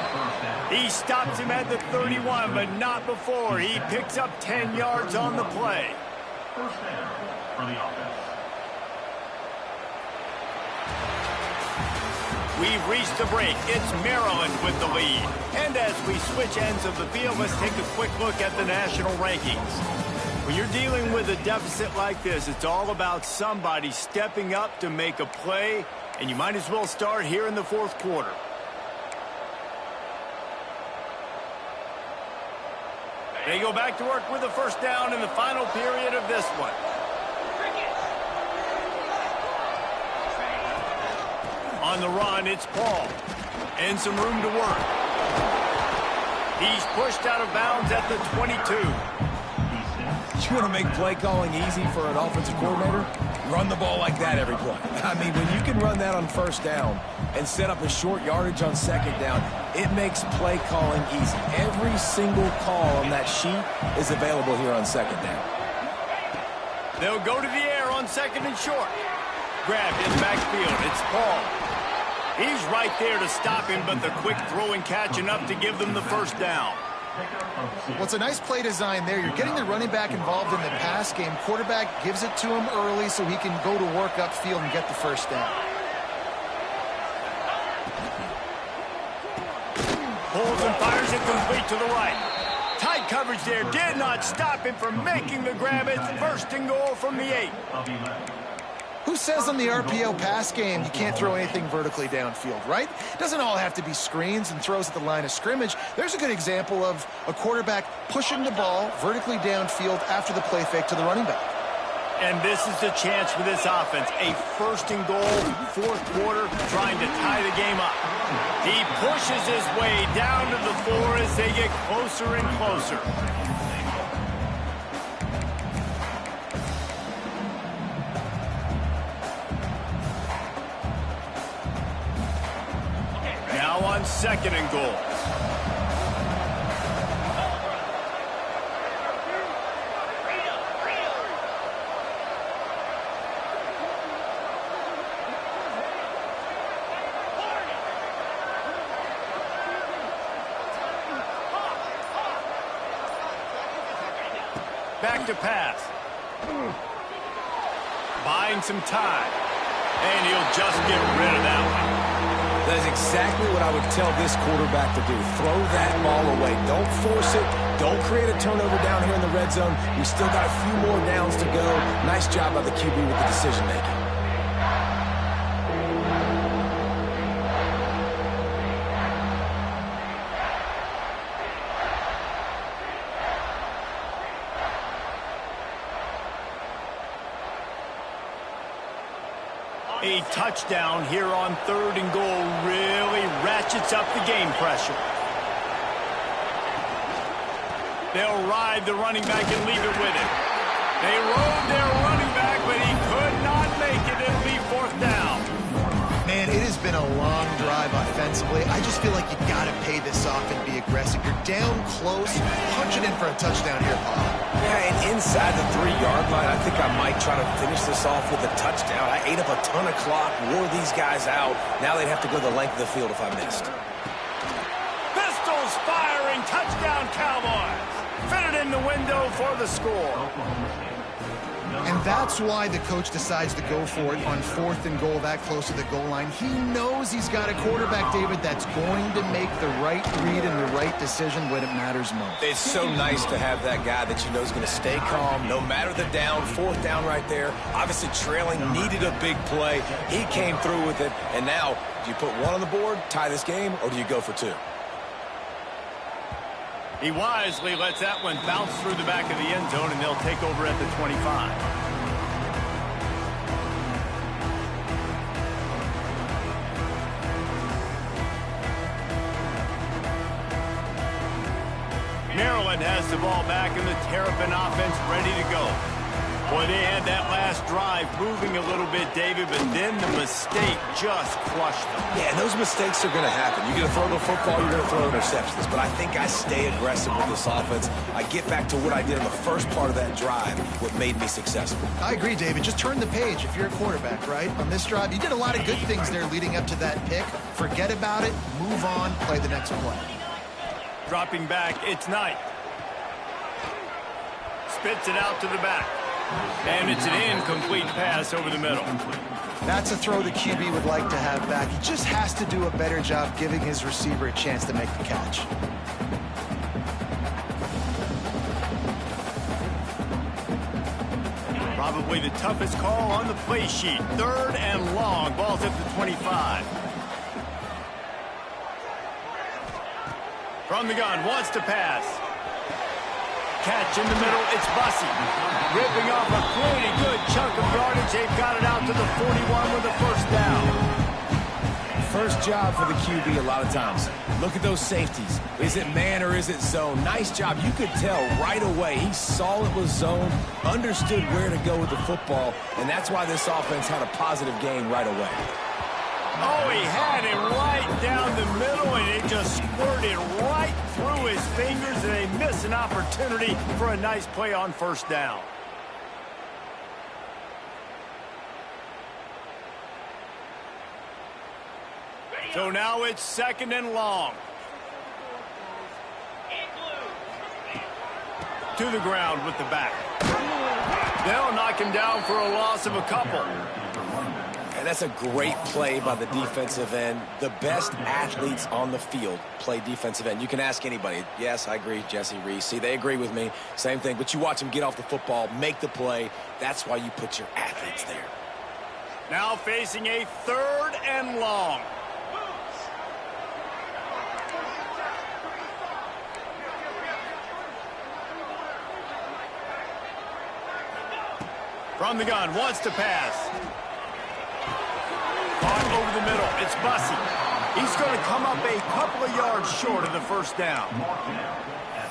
He stops him at the 31, but not before. He picks up 10 yards on the play. First down for the offense. We've reached the break. It's Maryland with the lead. And as we switch ends of the field, let's take a quick look at the national rankings. When you're dealing with a deficit like this, it's all about somebody stepping up to make a play, and you might as well start here in the 4th quarter. They go back to work with a first down in the final period of this one. On the run, it's Paul. And some room to work. He's pushed out of bounds at the 22. You want to make play calling easy for an offensive coordinator? Run the ball like that every play. I mean, when you can run that on first down and set up a short yardage on second down, it makes play calling easy. Every single call on that sheet is available here on second down. They'll go to the air on second and short. Grabbed in the backfield. It's Paul. He's right there to stop him, but the quick throw and catch enough to give them the first down. Well, it's a nice play design there. You're getting the running back involved in the pass game. Quarterback gives it to him early so he can go to work upfield and get the first down. Pulls and fires it complete to the right. Tight coverage there did not stop him from making the grab. It's first and goal from the 8. Who says on the RPO pass game you can't throw anything vertically downfield, right? It doesn't all have to be screens and throws at the line of scrimmage. There's a good example of a quarterback pushing the ball vertically downfield after the play fake to the running back. And this is the chance for this offense. A first and goal, fourth quarter, trying to tie the game up. He pushes his way down to the 4 as they get closer and closer. Now on second and goal. Back to pass. Buying some time. And he'll just get rid of that one. That is exactly what I would tell this quarterback to do. Throw that ball away. Don't force it. Don't create a turnover down here in the red zone. We still got a few more downs to go. Nice job by the QB with the decision making. A touchdown here on third and goal really ratchets up the game pressure. They'll ride the running back and leave it with him. They rode their running back, but he could not make it. It'll be fourth down. Man, it has been a long drive offensively. I just feel like you got to pay this off and be aggressive. You're down close. Punch it in for a touchdown here, Paul. Yeah, and inside the 3-yard line, I think I might try to finish this off with a touchdown. I ate up a ton of clock, wore these guys out. Now they'd have to go the length of the field if I missed. Pistols firing. Touchdown, Cowboys. Fitted in the window for the score. And that's why the coach decides to go for it on fourth and goal that close to the goal line. He knows he's got a quarterback, David, that's going to make the right read and the right decision when it matters most. It's so nice to have that guy that you know is going to stay calm no matter the down. Fourth down right there. Obviously trailing, needed a big play. He came through with it. And now, do you put one on the board, tie this game, or do you go for 2? He wisely lets that one bounce through the back of the end zone, and they'll take over at the 25. Maryland has the ball back, and the Terrapin offense ready to go. Boy, they had that last drive moving a little bit, David, but then the mistake just crushed them. Yeah, and those mistakes are going to happen. You're going to throw the football, you're going to throw interceptions. But I think I stay aggressive with this offense. I get back to what I did in the first part of that drive, what made me successful. I agree, David. Just turn the page if you're a quarterback, right? On this drive, you did a lot of good things there leading up to that pick. Forget about it, move on, play the next play. Dropping back, it's Knight. Spits it out to the back. And it's an incomplete pass over the middle. That's a throw the QB would like to have back. He just has to do a better job giving his receiver a chance to make the catch. Probably the toughest call on the play sheet. Third and long. Ball's at the 25. From the gun, wants to pass. Catch in the middle, it's Bussey. Ripping off a pretty good chunk of yardage. They've got it out to the 41 with the first down. First job for the QB a lot of times. Look at those safeties. Is it man or is it zone? Nice job. You could tell right away. He saw it was zone, understood where to go with the football, and that's why this offense had a positive gain right away. Oh, he had it right down the middle, and it just squirted right through his fingers, and they miss an opportunity for a nice play on first down. So now it's 2nd and long. To the ground with the back. They'll knock him down for a loss of a couple. And that's a great play by the defensive end. The best athletes on the field play defensive end. You can ask anybody. Yes, I agree, Jesse Reese. See, they agree with me. Same thing. But you watch them get off the football, make the play. That's why you put your athletes there. Now facing a 3rd and long. From the gun, wants to pass. Caught over the middle, it's Bussey. He's going to come up a couple of yards short of the first down.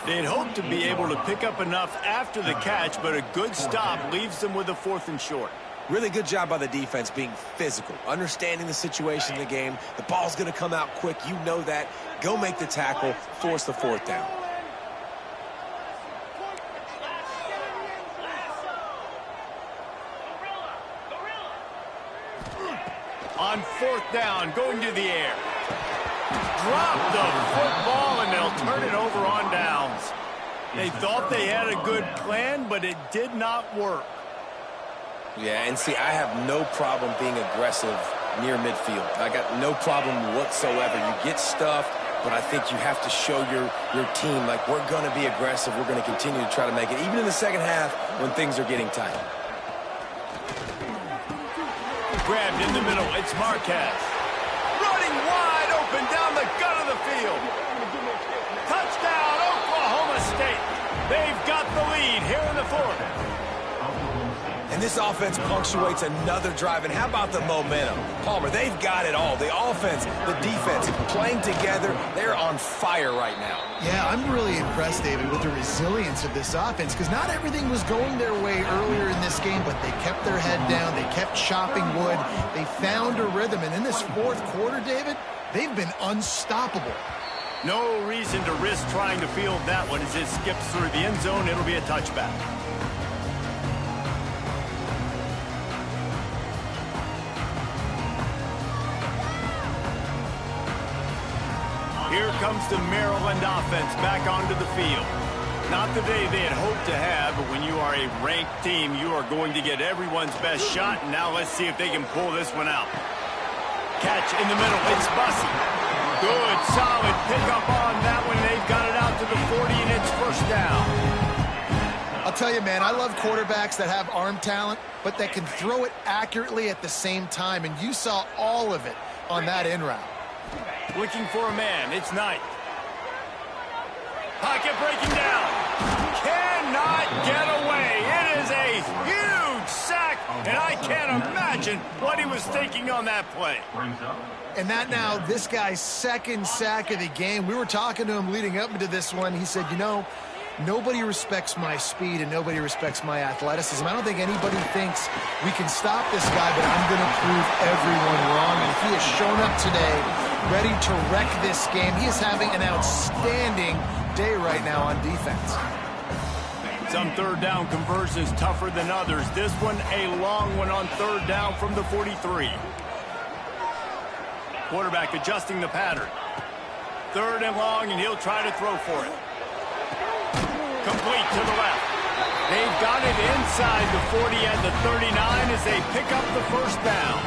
They'd hoped to be able to pick up enough after the catch, but a good stop leaves them with a 4th and short. Really good job by the defense being physical, understanding the situation in the game. The ball's going to come out quick. You know that. Go make the tackle, force the 4th down. On 4th down, going to the air. Drop the football, and they'll turn it over on downs. They thought they had a good plan, but it did not work. Yeah, and see, I have no problem being aggressive near midfield. I got no problem whatsoever. You get stuffed, but I think you have to show your team, like, we're going to be aggressive. We're going to continue to try to make it, even in the second half when things are getting tight. Grabbed in the middle, it's Marquez. Running wide open down the gut of the field. Touchdown, Oklahoma State. They've got the lead here in the 4th. And this offense punctuates another drive. And how about the momentum? Palmer, they've got it all. The offense, the defense, playing together. They're on fire right now. Yeah, I'm really impressed, David, with the resilience of this offense, because not everything was going their way earlier in this game, but they kept their head down. They kept chopping wood. They found a rhythm. And in this 4th quarter, David, they've been unstoppable. No reason to risk trying to field that one. As it skips through the end zone, it'll be a touchback. Here comes the Maryland offense back onto the field. Not the day they had hoped to have, but when you are a ranked team, you are going to get everyone's best shot. And now let's see if they can pull this one out. Catch in the middle. It's Bussey. Good, solid pickup on that one. They've got it out to the 40, and it's first down. I'll tell you, man, I love quarterbacks that have arm talent, but that can throw it accurately at the same time. And you saw all of it on that in route. Looking for a man. It's Knight. Pocket breaking down. Cannot get away. It is a huge sack, and I can't imagine what he was thinking on that play. And that now, this guy's 2nd sack of the game. We were talking to him leading up into this one. He said, you know, nobody respects my speed and nobody respects my athleticism. I don't think anybody thinks we can stop this guy, but I'm going to prove everyone wrong. And he has shown up today, ready to wreck this game. He is having an outstanding day right now on defense. Some 3rd down conversions tougher than others. This one, a long one on 3rd down from the 43. Quarterback adjusting the pattern. 3rd and long, and he'll try to throw for it. Complete to the left. They've got it inside the 40 at the 39 as they pick up the first down.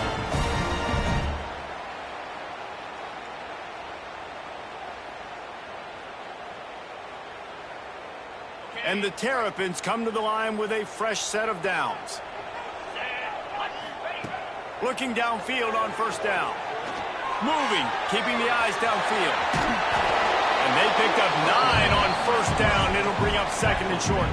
And the Terrapins come to the line with a fresh set of downs. Looking downfield on first down. Moving, keeping the eyes downfield. And they picked up 9 on first down. It'll bring up 2nd and short.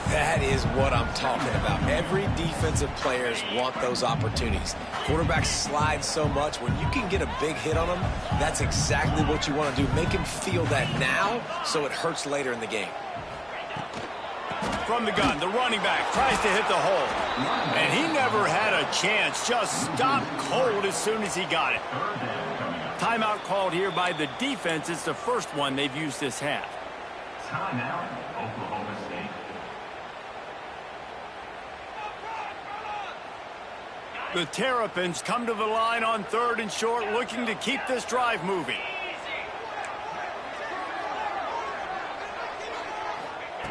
That is what I'm talking about. Every defensive players want those opportunities. Quarterbacks slide so much. When you can get a big hit on them, that's exactly what you want to do. Make him feel that now so it hurts later in the game. From the gun, the running back tries to hit the hole. And he never had a chance. Just stopped cold as soon as he got it. Timeout called here by the defense. It's the first one they've used this half. Timeout, Oklahoma State. The Terrapins come to the line on 3rd and short, looking to keep this drive moving.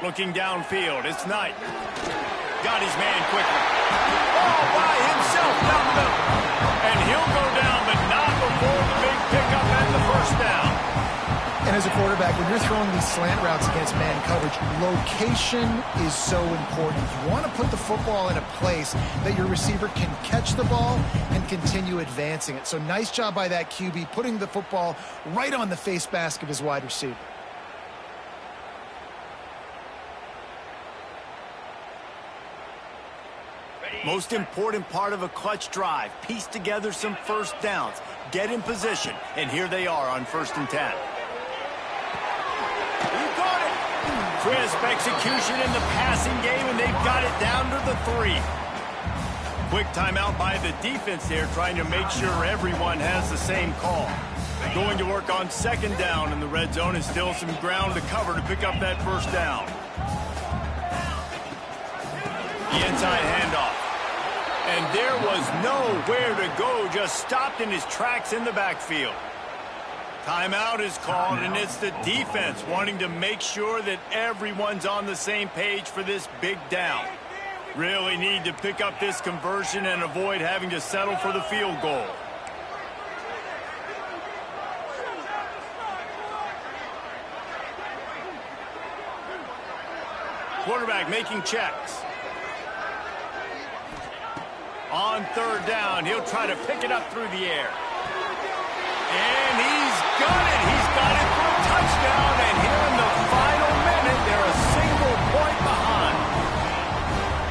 Looking downfield, it's Knight. Got his man quickly. All by himself down the middle. And he'll go down, but not before the big pickup and the first down. And as a quarterback, when you're throwing these slant routes against man coverage, location is so important. You want to put the football in a place that your receiver can catch the ball and continue advancing it. So nice job by that QB, putting the football right on the face mask of his wide receiver. Most important part of a clutch drive, piece together some first downs, get in position, and here they are on 1st and 10. He got it! Crisp execution in the passing game, and they've got it down to the 3. Quick timeout by the defense there, trying to make sure everyone has the same call. Going to work on 2nd down in the red zone, and still some ground to cover to pick up that first down. The inside handoff. And there was nowhere to go, just stopped in his tracks in the backfield. Timeout is called, and it's the defense wanting to make sure that everyone's on the same page for this big down. Really need to pick up this conversion and avoid having to settle for the field goal. Quarterback making checks. On 3rd down, he'll try to pick it up through the air. And he's got it. He's got it for a touchdown. And here in the final minute, they're a single point behind.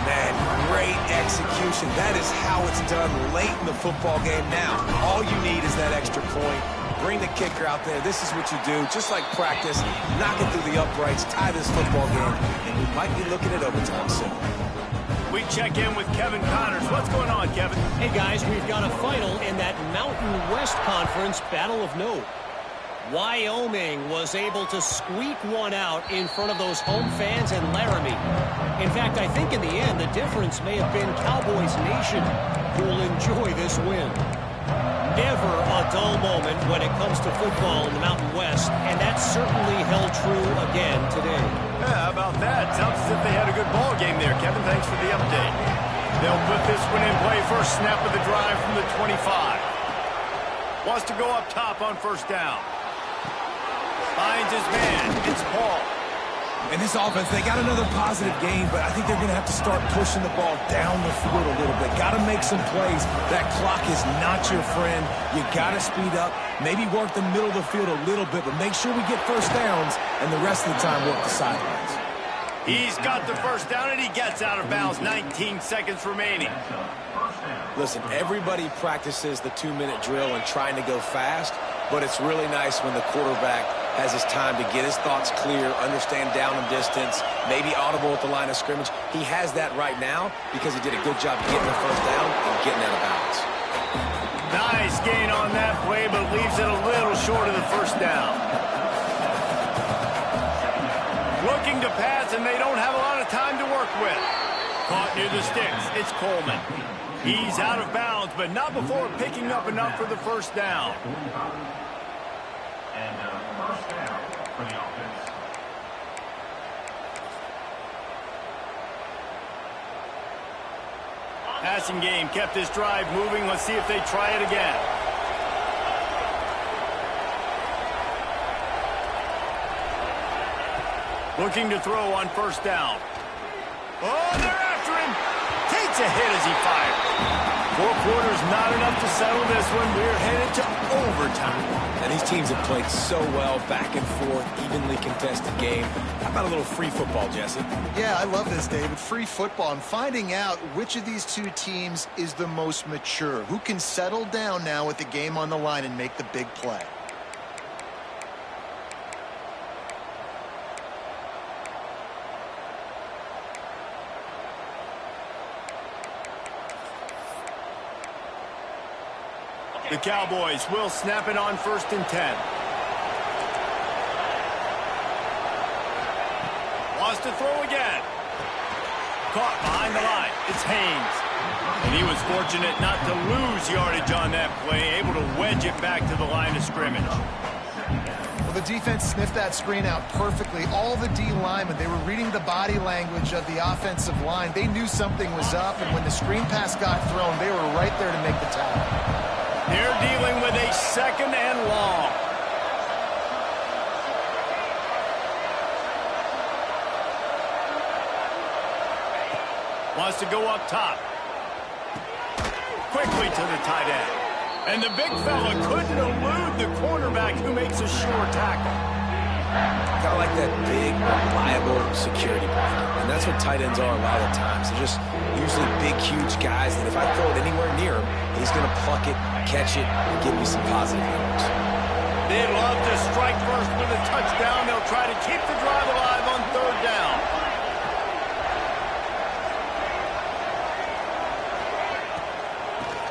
Man, great execution. That is how it's done late in the football game now. All you need is that extra point. Bring the kicker out there. This is what you do. Just like practice, knock it through the uprights, tie this football game, and we might be looking at overtime soon. We check in with Kevin Connors. What's going on, Kevin? Hey, guys, we've got a final in that Mountain West Conference Battle of Note. Wyoming was able to squeak one out in front of those home fans in Laramie. In fact, I think in the end, the difference may have been Cowboys Nation, who will enjoy this win. Never a dull moment when it comes to football in the Mountain West, and that certainly held true again today. Yeah, how about that? Sounds as if they had a good ball game there, Kevin. Thanks for the update. They'll put this one in play. First snap of the drive from the 25. Wants to go up top on 1st down. Finds his man. It's Paul. In this offense, they got another positive game, but I think they're going to have to start pushing the ball down the field a little bit. Got to make some plays. That clock is not your friend. You got to speed up, maybe work the middle of the field a little bit, but make sure we get first downs, and the rest of the time work the sidelines. He's got the first down, and he gets out of bounds. 19 seconds remaining. Listen, everybody practices the 2-minute drill and trying to go fast, but it's really nice when the quarterback has his time to get his thoughts clear, understand down and distance, maybe audible at the line of scrimmage. He has that right now because he did a good job getting the first down and getting out of bounds. Nice gain on that play, but leaves it a little short of the first down. Looking to pass, and they don't have a lot of time to work with. Caught near the sticks. It's Coleman. He's out of bounds, but not before picking up enough for the first down. And first down for the offense. Passing game kept this drive moving. Let's see if they try it again. Looking to throw on 1st down. Oh, they're after him. Takes a hit as he fires. 4 quarters, not enough to settle this one. We're headed to overtime. And these teams have played so well, back and forth, evenly contested game. How about a little free football, Jesse? Yeah, I love this, David. Free football and finding out which of these two teams is the most mature, who can settle down now with the game on the line and make the big play. The Cowboys will snap it on 1st and 10. Wants to throw again. Caught behind the line. It's Haynes. And he was fortunate not to lose yardage on that play, able to wedge it back to the line of scrimmage. Well, the defense sniffed that screen out perfectly. All the D linemen, they were reading the body language of the offensive line. They knew something was up, and when the screen pass got thrown, they were right there to make the tackle. They're dealing with a 2nd and long. Wants to go up top. Quickly to the tight end. And the big fella couldn't elude the cornerback who makes a sure tackle. Kind of like that big, reliable security blanket. And that's what tight ends are a lot of the times. They're just usually big, huge guys that if I throw it anywhere near him, he's going to pluck it, catch it, and give me some positive yards. They'd love to strike first with a touchdown. They'll try to keep the drive alive on 3rd down.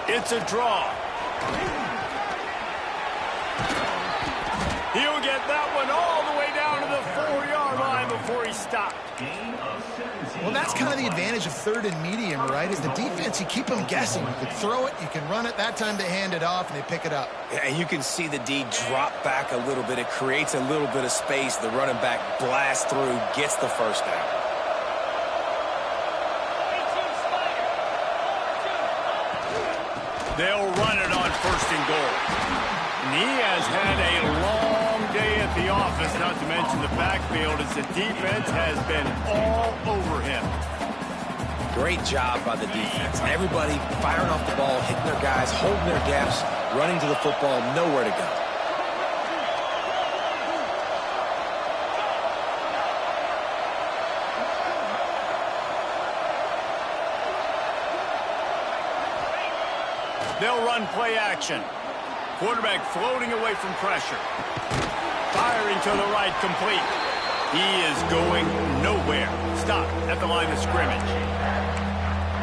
It's a draw. He'll get that one all the way down to the 4-yard line before he stopped. Well, that's kind of the advantage of 3rd and medium, right? Is the defense, you keep them guessing. You can throw it, you can run it. That time they hand it off and they pick it up. Yeah, and you can see the D drop back a little bit. It creates a little bit of space. The running back blasts through, gets the 1st down. They'll run it on 1st and goal. And he has had a long day at the office, not to mention the backfield, as the defense has been all over him. Great job by the defense. Everybody firing off the ball, hitting their guys, holding their gaps, running to the football, nowhere to go. They'll run play action. Quarterback floating away from pressure. Firing to the right, complete. He is going nowhere. Stop at the line of scrimmage.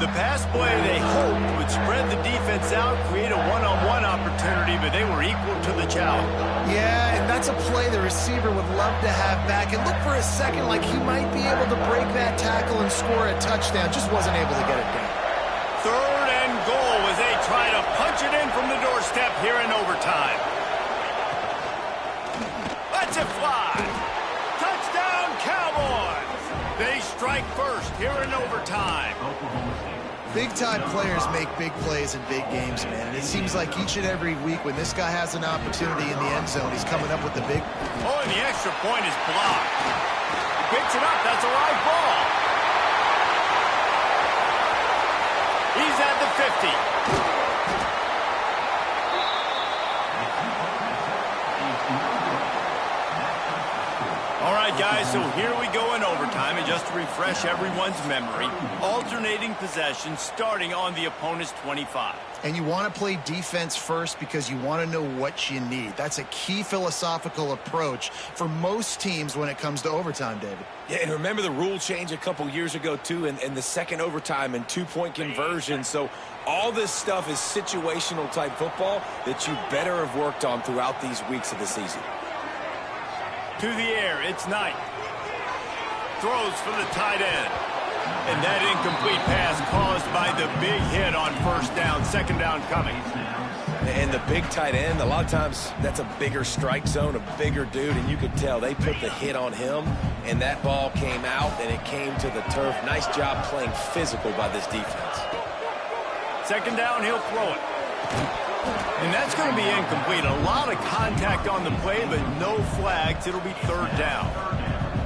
The pass play they hoped would spread the defense out, create a one-on-one opportunity, but they were equal to the challenge. Yeah, and that's a play the receiver would love to have back. It looked for a second like he might be able to break that tackle and score a touchdown. Just wasn't able to get it done. 3rd and goal as they try to punch it in from the doorstep here in overtime. Let's it fly. Touchdown, Cowboys. They strike first here in overtime. Big-time players make big plays in big games, man. And it seems like each and every week when this guy has an opportunity in the end zone, he's coming up with the big... Oh, and the extra point is blocked. He picks it up. That's a live ball. He's at the 50. All right, guys, so here we go in overtime, and just to refresh everyone's memory, alternating possession starting on the opponent's 25. And you want to play defense first because you want to know what you need. That's a key philosophical approach for most teams when it comes to overtime, David. Yeah, and remember the rule change a couple years ago, too, and the second overtime and 2-point conversion. So all this stuff is situational type football that you better have worked on throughout these weeks of the season. To the air, it's Knight. Throws for the tight end. And that incomplete pass caused by the big hit on 1st down, 2nd down coming. And the big tight end, a lot of times that's a bigger strike zone, a bigger dude, and you could tell they put the hit on him, and that ball came out, and it came to the turf. Nice job playing physical by this defense. 2nd down, he'll throw it. And that's going to be incomplete. A lot of contact on the play, but no flags. It'll be 3rd down.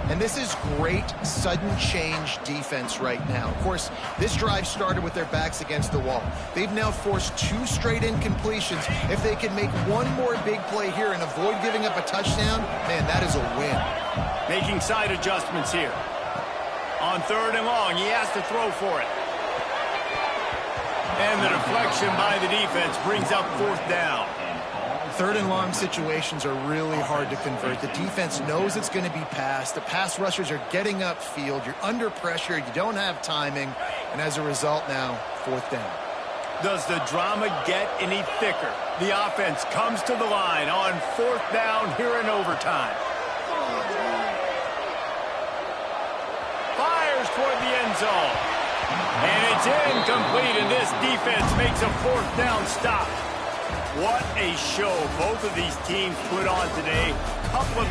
And this is great sudden change defense right now. Of course, this drive started with their backs against the wall. They've now forced 2 straight incompletions. If they can make one more big play here and avoid giving up a touchdown, man, that is a win. Making side adjustments here. On 3rd and long, he has to throw for it. And the deflection by the defense brings up 4th down. 3rd and long situations are really hard to convert. The defense knows it's going to be passed. The pass rushers are getting upfield. You're under pressure. You don't have timing. And as a result now, 4th down. Does the drama get any thicker? The offense comes to the line on 4th down here in overtime. Fires toward the end zone. And it's incomplete, and this defense makes a 4th down stop. What a show both of these teams put on today. Couple of